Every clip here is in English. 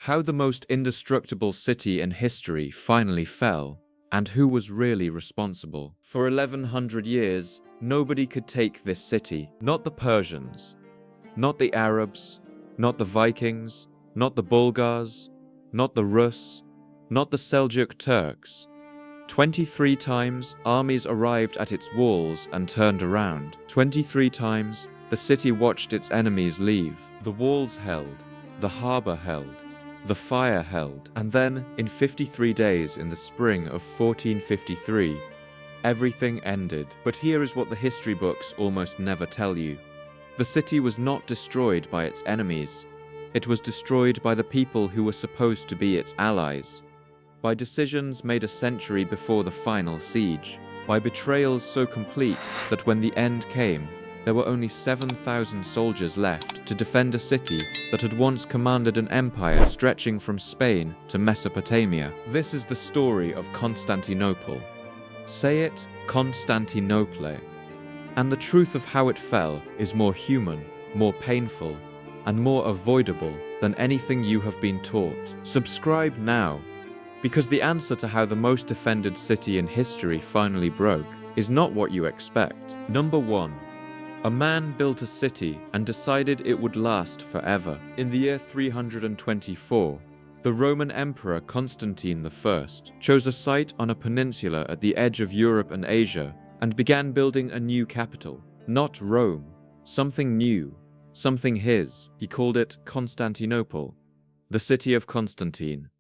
How the most indestructible city in history finally fell, and who was really responsible. For 1100 years, nobody could take this city. Not the Persians, not the Arabs, not the Vikings, not the Bulgars, not the Rus, not the Seljuk Turks. 23 times, armies arrived at its walls and turned around. 23 times, the city watched its enemies leave. The walls held, the harbor held, the fire held, and then, in 53 days in the spring of 1453, everything ended. But here is what the history books almost never tell you. The city was not destroyed by its enemies. It was destroyed by the people who were supposed to be its allies, by decisions made a century before the final siege, by betrayals so complete that when the end came, there were only 7,000 soldiers left to defend a city that had once commanded an empire stretching from Spain to Mesopotamia. This is the story of Constantinople. Say it, Constantinople. And the truth of how it fell is more human, more painful, and more avoidable than anything you have been taught. Subscribe now, because the answer to how the most defended city in history finally broke is not what you expect. Number 1. A man built a city and decided it would last forever. In the year 324, the Roman Emperor Constantine I chose a site on a peninsula at the edge of Europe and Asia and began building a new capital. Not Rome, something new, something his. He called it Constantinople, the city of Constantine.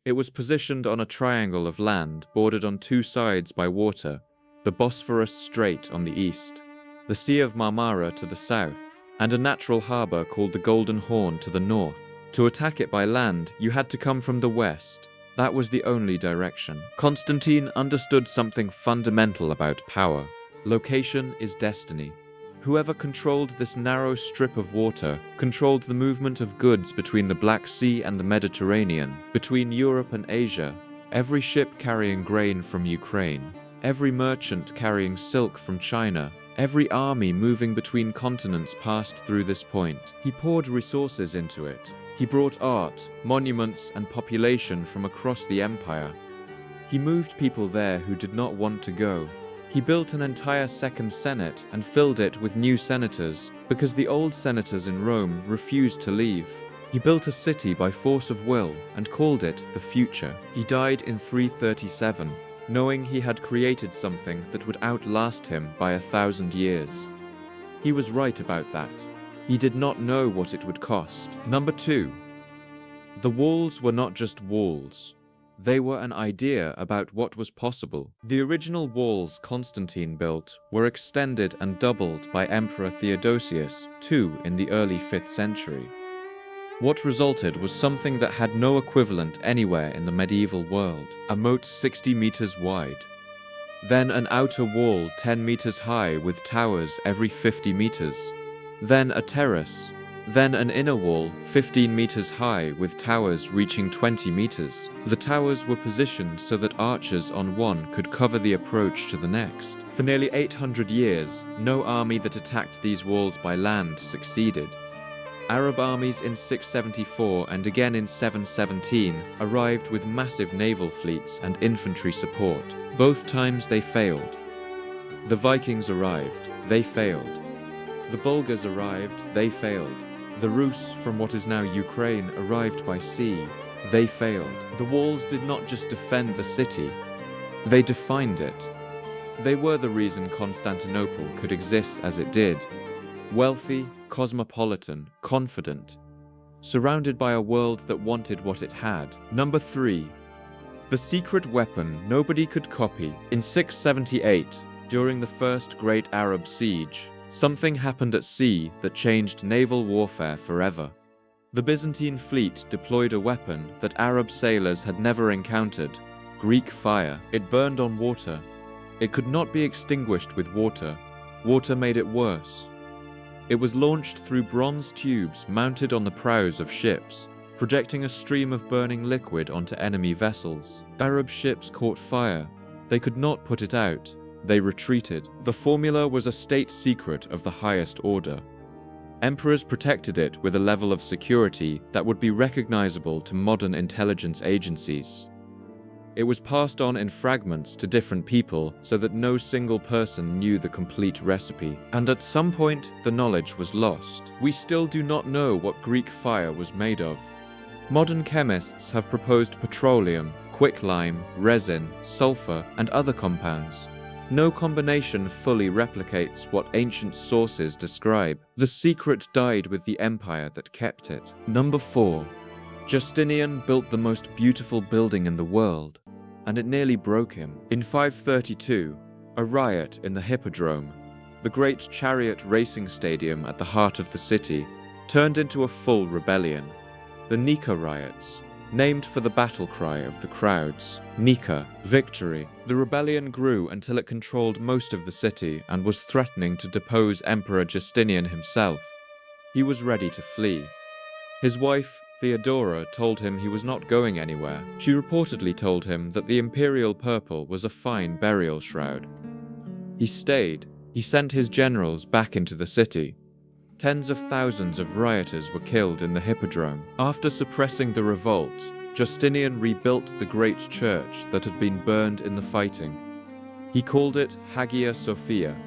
It was positioned on a triangle of land bordered on two sides by water, the Bosphorus Strait on the east, the Sea of Marmara to the south, and a natural harbor called the Golden Horn to the north. To attack it by land, you had to come from the west. That was the only direction. Constantine understood something fundamental about power. Location is destiny. Whoever controlled this narrow strip of water controlled the movement of goods between the Black Sea and the Mediterranean, between Europe and Asia, every ship carrying grain from Ukraine, every merchant carrying silk from China, every army moving between continents passed through this point. He poured resources into it. He brought art, monuments, and population from across the empire. He moved people there who did not want to go. He built an entire second senate and filled it with new senators because the old senators in Rome refused to leave. He built a city by force of will and called it the future. He died in 337, knowing he had created something that would outlast him by 1,000 years. He was right about that. He did not know what it would cost. Number 2. The walls were not just walls. They were an idea about what was possible. The original walls Constantine built were extended and doubled by Emperor Theodosius II in the early 5th century. What resulted was something that had no equivalent anywhere in the medieval world: a moat 60 meters wide, then an outer wall 10 meters high with towers every 50 meters, then a terrace, then an inner wall 15 meters high with towers reaching 20 meters. The towers were positioned so that archers on one could cover the approach to the next. For nearly 800 years, no army that attacked these walls by land succeeded. Arab armies in 674 and again in 717 arrived with massive naval fleets and infantry support. Both times they failed. The Vikings arrived, they failed. The Bulgars arrived, they failed. The Rus from what is now Ukraine arrived by sea, they failed. The walls did not just defend the city, they defined it. They were the reason Constantinople could exist as it did. Wealthy, cosmopolitan, confident, surrounded by a world that wanted what it had. Number 3. The secret weapon nobody could copy. In 678, during the First Great Arab Siege, something happened at sea that changed naval warfare forever. The Byzantine fleet deployed a weapon that Arab sailors had never encountered: Greek fire. It burned on water. It could not be extinguished with water. Water made it worse. It was launched through bronze tubes mounted on the prows of ships, projecting a stream of burning liquid onto enemy vessels. Arab ships caught fire. They could not put it out. They retreated. The formula was a state secret of the highest order. Emperors protected it with a level of security that would be recognizable to modern intelligence agencies. It was passed on in fragments to different people so that no single person knew the complete recipe. And at some point, the knowledge was lost. We still do not know what Greek fire was made of. Modern chemists have proposed petroleum, quicklime, resin, sulfur, and other compounds. No combination fully replicates what ancient sources describe. The secret died with the empire that kept it. Number 4. Justinian built the most beautiful building in the world, and it nearly broke him. In 532, a riot in the Hippodrome, the great chariot racing stadium at the heart of the city, turned into a full rebellion. The Nika riots, named for the battle cry of the crowds. Nika, victory. The rebellion grew until it controlled most of the city and was threatening to depose Emperor Justinian himself. He was ready to flee. His wife, Theodora, told him he was not going anywhere. She reportedly told him that the imperial purple was a fine burial shroud. He stayed. He sent his generals back into the city. Tens of thousands of rioters were killed in the Hippodrome. After suppressing the revolt, Justinian rebuilt the great church that had been burned in the fighting. He called it Hagia Sophia,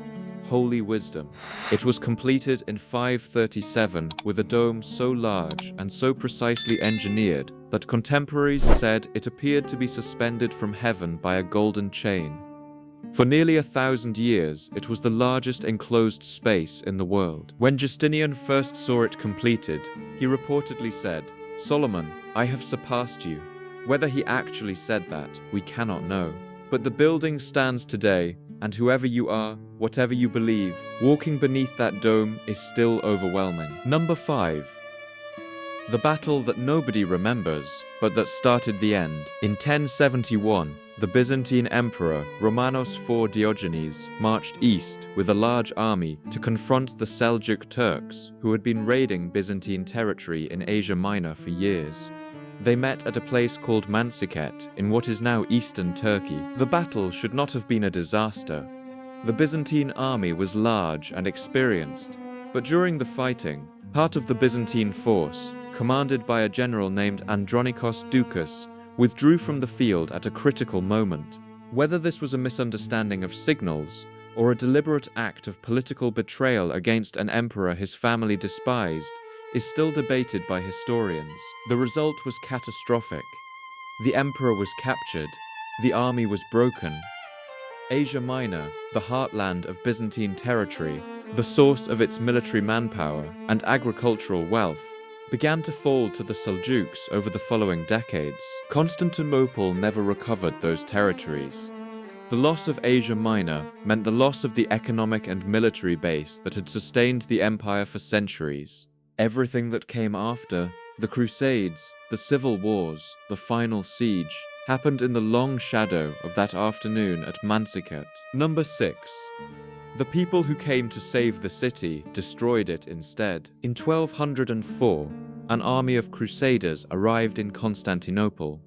Holy Wisdom. It was completed in 537 with a dome so large and so precisely engineered that contemporaries said it appeared to be suspended from heaven by a golden chain. For nearly 1,000 years, it was the largest enclosed space in the world. When Justinian first saw it completed, he reportedly said, "Solomon, I have surpassed you." Whether he actually said that, we cannot know. But the building stands today, and whoever you are, whatever you believe, walking beneath that dome is still overwhelming. Number 5. The battle that nobody remembers, but that started the end. In 1071, the Byzantine Emperor Romanos IV Diogenes marched east with a large army to confront the Seljuk Turks, who had been raiding Byzantine territory in Asia Minor for years. They met at a place called Mansiket in what is now eastern Turkey. The battle should not have been a disaster. The Byzantine army was large and experienced, but during the fighting, part of the Byzantine force, commanded by a general named Andronikos Doukas, withdrew from the field at a critical moment. Whether this was a misunderstanding of signals or a deliberate act of political betrayal against an emperor his family despised is still debated by historians. The result was catastrophic. The emperor was captured. The army was broken. Asia Minor, the heartland of Byzantine territory, the source of its military manpower and agricultural wealth, began to fall to the Seljuks over the following decades. Constantinople never recovered those territories. The loss of Asia Minor meant the loss of the economic and military base that had sustained the empire for centuries. Everything that came after, the Crusades, the civil wars, the final siege, happened in the long shadow of that afternoon at Mansiket. Number 6. The people who came to save the city destroyed it instead. In 1204, an army of crusaders arrived in Constantinople.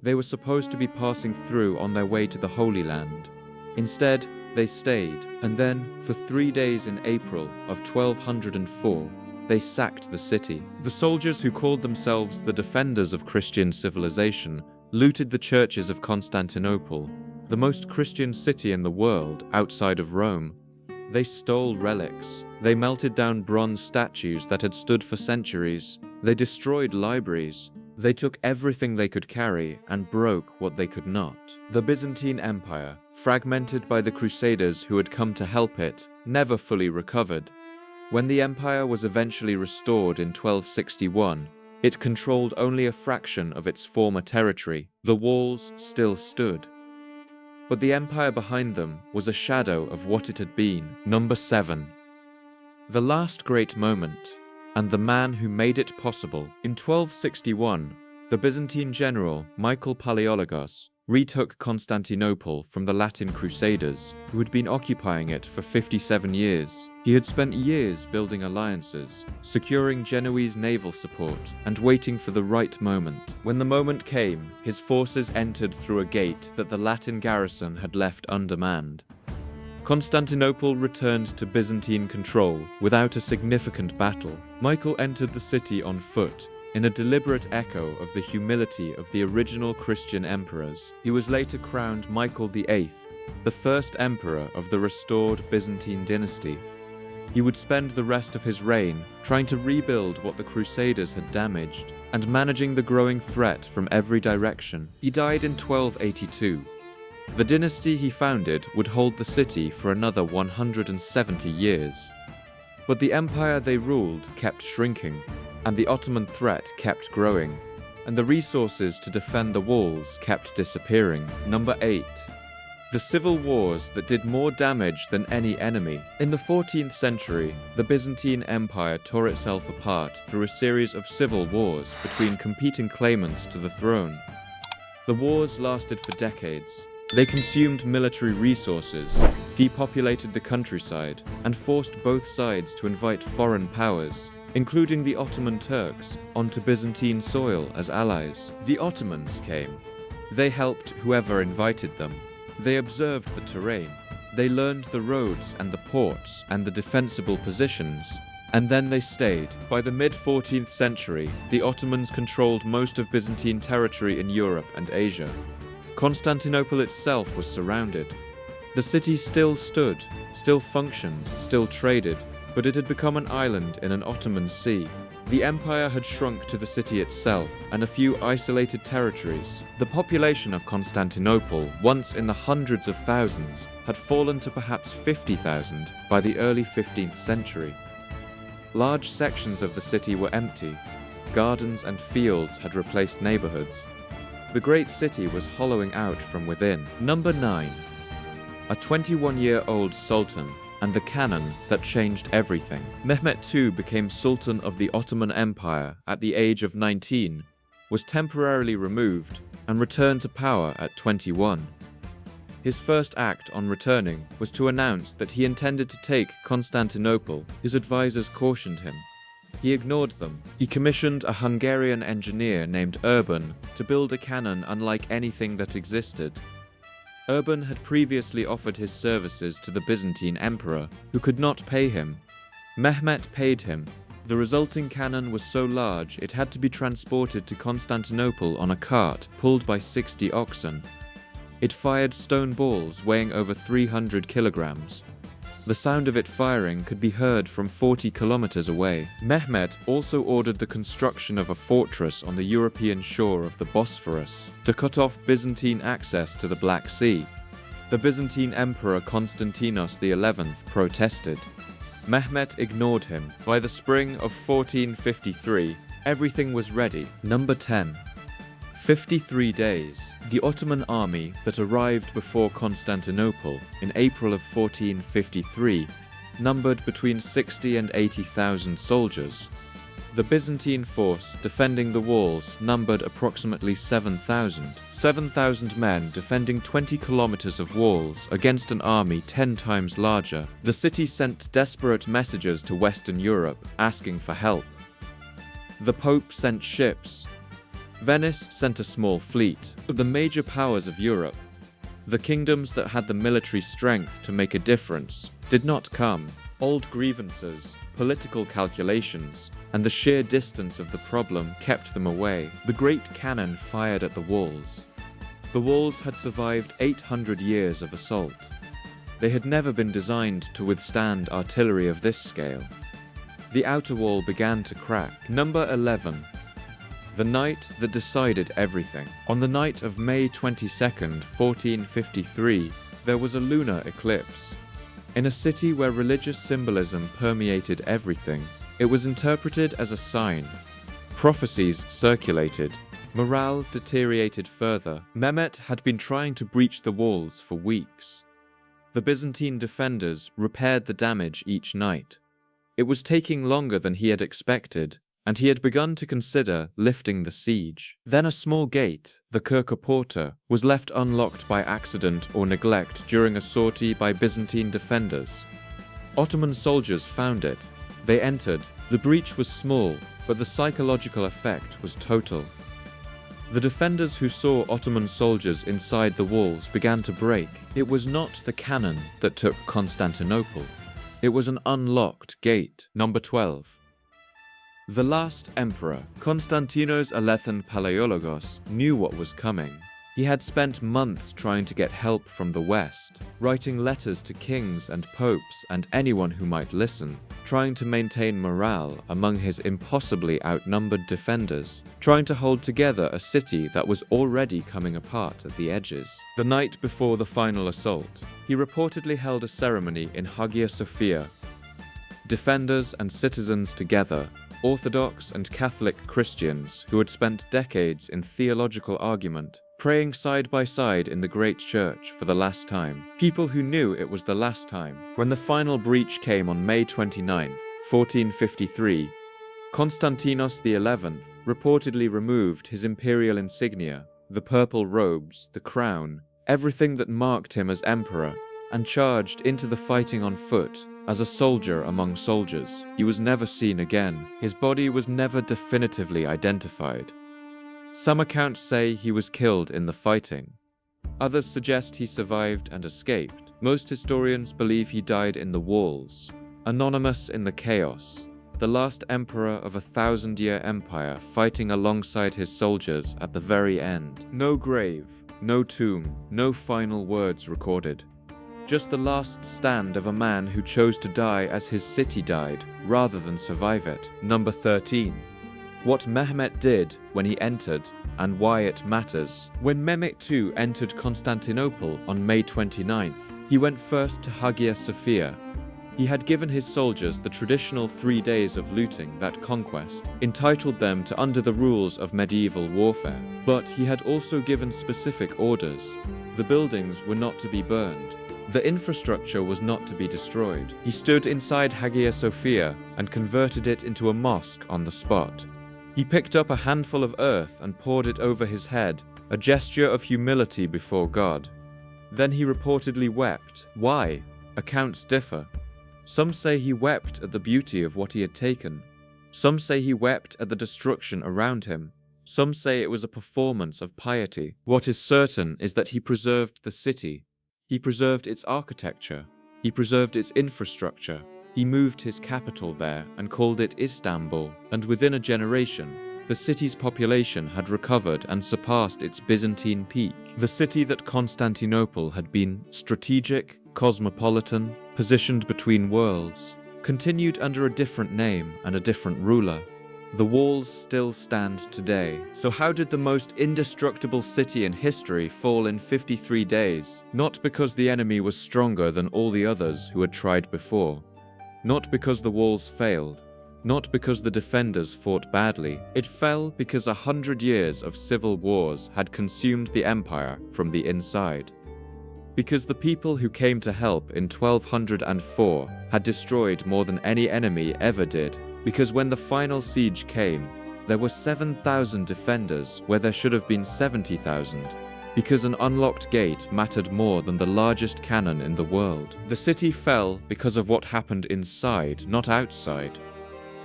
They were supposed to be passing through on their way to the Holy Land. Instead, they stayed, and then, for 3 days in April of 1204, they sacked the city. The soldiers who called themselves the defenders of Christian civilization looted the churches of Constantinople, the most Christian city in the world outside of Rome. They stole relics. They melted down bronze statues that had stood for centuries. They destroyed libraries. They took everything they could carry and broke what they could not. The Byzantine Empire, fragmented by the Crusaders who had come to help it, never fully recovered. When the empire was eventually restored in 1261, it controlled only a fraction of its former territory. The walls still stood, but the empire behind them was a shadow of what it had been. Number 7. The last great moment, and the man who made it possible. In 1261, the Byzantine general Michael Palaiologos retook Constantinople from the Latin Crusaders, who had been occupying it for 57 years. He had spent years building alliances, securing Genoese naval support, and waiting for the right moment. When the moment came, his forces entered through a gate that the Latin garrison had left undermanned. Constantinople returned to Byzantine control without a significant battle. Michael entered the city on foot, in a deliberate echo of the humility of the original Christian emperors. He was later crowned Michael VIII, the first emperor of the restored Byzantine dynasty. He would spend the rest of his reign trying to rebuild what the Crusaders had damaged and managing the growing threat from every direction. He died in 1282. The dynasty he founded would hold the city for another 170 years. But the empire they ruled kept shrinking, and the Ottoman threat kept growing, and the resources to defend the walls kept disappearing. Number 8. The civil wars that did more damage than any enemy. In the 14th century, the Byzantine Empire tore itself apart through a series of civil wars between competing claimants to the throne. The wars lasted for decades. They consumed military resources, depopulated the countryside, and forced both sides to invite foreign powers, including the Ottoman Turks, onto Byzantine soil as allies. The Ottomans came. They helped whoever invited them. They observed the terrain. They learned the roads and the ports and the defensible positions, and then they stayed. By the mid-14th century, the Ottomans controlled most of Byzantine territory in Europe and Asia. Constantinople itself was surrounded. The city still stood, still functioned, still traded, but it had become an island in an Ottoman sea. The empire had shrunk to the city itself and a few isolated territories. The population of Constantinople, once in the hundreds of thousands, had fallen to perhaps 50,000 by the early 15th century. Large sections of the city were empty. Gardens and fields had replaced neighborhoods. The great city was hollowing out from within. Number 9. A 21-year-old sultan and the cannon that changed everything. Mehmet II became Sultan of the Ottoman Empire at the age of 19, was temporarily removed, and returned to power at 21. His first act on returning was to announce that he intended to take Constantinople. His advisors cautioned him. He ignored them. He commissioned a Hungarian engineer named Urban to build a cannon unlike anything that existed. Urban had previously offered his services to the Byzantine emperor, who could not pay him. Mehmet paid him. The resulting cannon was so large it had to be transported to Constantinople on a cart pulled by 60 oxen. It fired stone balls weighing over 300 kilograms. The sound of it firing could be heard from 40 kilometers away. Mehmet also ordered the construction of a fortress on the European shore of the Bosphorus to cut off Byzantine access to the Black Sea. The Byzantine Emperor Constantinos XI protested. Mehmet ignored him. By the spring of 1453, everything was ready. Number 10. 53 days. The Ottoman army that arrived before Constantinople in April of 1453 numbered between 60 and 80,000 soldiers. The Byzantine force defending the walls numbered approximately 7,000. 7,000 men defending 20 kilometers of walls against an army 10 times larger. The city sent desperate messages to Western Europe asking for help. The Pope sent ships. Venice sent a small fleet. The major powers of Europe, the kingdoms that had the military strength to make a difference, did not come. Old grievances, political calculations, and the sheer distance of the problem kept them away. The great cannon fired at the walls. The walls had survived 800 years of assault. They had never been designed to withstand artillery of this scale. The outer wall began to crack. Number 11. The night that decided everything. On the night of May 22nd, 1453, there was a lunar eclipse. In a city where religious symbolism permeated everything, it was interpreted as a sign. Prophecies circulated. Morale deteriorated further. Mehmet had been trying to breach the walls for weeks. The Byzantine defenders repaired the damage each night. It was taking longer than he had expected, and he had begun to consider lifting the siege. Then a small gate, the Kirka Porta, was left unlocked by accident or neglect during a sortie by Byzantine defenders. Ottoman soldiers found it. They entered. The breach was small, but the psychological effect was total. The defenders who saw Ottoman soldiers inside the walls began to break. It was not the cannon that took Constantinople. It was an unlocked gate. Number 12. The last emperor, Konstantinos Alethan Palaiologos, knew what was coming. He had spent months trying to get help from the West, writing letters to kings and popes and anyone who might listen, trying to maintain morale among his impossibly outnumbered defenders, trying to hold together a city that was already coming apart at the edges. The night before the final assault, he reportedly held a ceremony in Hagia Sophia. Defenders and citizens together, Orthodox and Catholic Christians who had spent decades in theological argument, praying side by side in the great church for the last time. People who knew it was the last time. When the final breach came on May 29, 1453, Constantinos XI reportedly removed his imperial insignia, the purple robes, the crown, everything that marked him as emperor, and charged into the fighting on foot as a soldier among soldiers. He was never seen again. His body was never definitively identified. Some accounts say he was killed in the fighting. Others suggest he survived and escaped. Most historians believe he died in the walls, anonymous in the chaos, the last emperor of a 1,000-year empire fighting alongside his soldiers at the very end. No grave, no tomb, no final words recorded. Just the last stand of a man who chose to die as his city died, rather than survive it. Number 13. What Mehmet did when he entered, and why it matters. When Mehmet II entered Constantinople on May 29th, he went first to Hagia Sophia. He had given his soldiers the traditional 3 days of looting that conquest, entitled them to under the rules of medieval warfare. But he had also given specific orders. The buildings were not to be burned. The infrastructure was not to be destroyed. He stood inside Hagia Sophia and converted it into a mosque on the spot. He picked up a handful of earth and poured it over his head, a gesture of humility before God. Then he reportedly wept. Why? Accounts differ. Some say he wept at the beauty of what he had taken. Some say he wept at the destruction around him. Some say it was a performance of piety. What is certain is that he preserved the city. He preserved its architecture. He preserved its infrastructure. He moved his capital there and called it Istanbul, and within a generation, the city's population had recovered and surpassed its Byzantine peak. The city that Constantinople had been strategic, cosmopolitan, positioned between worlds, continued under a different name and a different ruler. The walls still stand today. So how did the most indestructible city in history fall in 53 days? Not because the enemy was stronger than all the others who had tried before. Not because the walls failed, not because the defenders fought badly. It fell because 100 years of civil wars had consumed the empire from the inside. Because the people who came to help in 1204 had destroyed more than any enemy ever did. Because when the final siege came, there were 7,000 defenders where there should have been 70,000. Because an unlocked gate mattered more than the largest cannon in the world. The city fell because of what happened inside, not outside.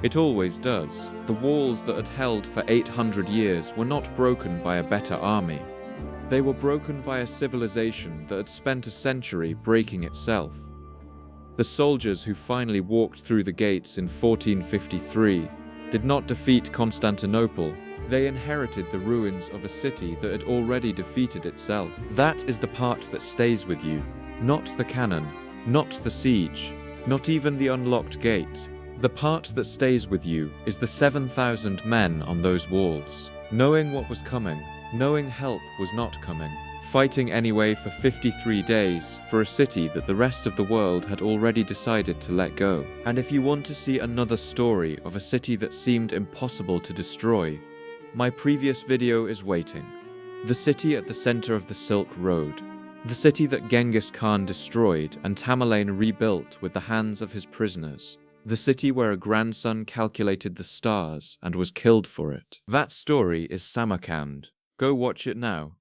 It always does. The walls that had held for 800 years were not broken by a better army. They were broken by a civilization that had spent a century breaking itself. The soldiers who finally walked through the gates in 1453 did not defeat Constantinople. They inherited the ruins of a city that had already defeated itself. That is the part that stays with you, not the cannon, not the siege, not even the unlocked gate. The part that stays with you is the 7,000 men on those walls, knowing what was coming, knowing help was not coming, fighting anyway for 53 days for a city that the rest of the world had already decided to let go. And if you want to see another story of a city that seemed impossible to destroy, my previous video is waiting. The city at the center of the Silk Road. The city that Genghis Khan destroyed and Tamerlane rebuilt with the hands of his prisoners. The city where a grandson calculated the stars and was killed for it. That story is Samarkand. Go watch it now.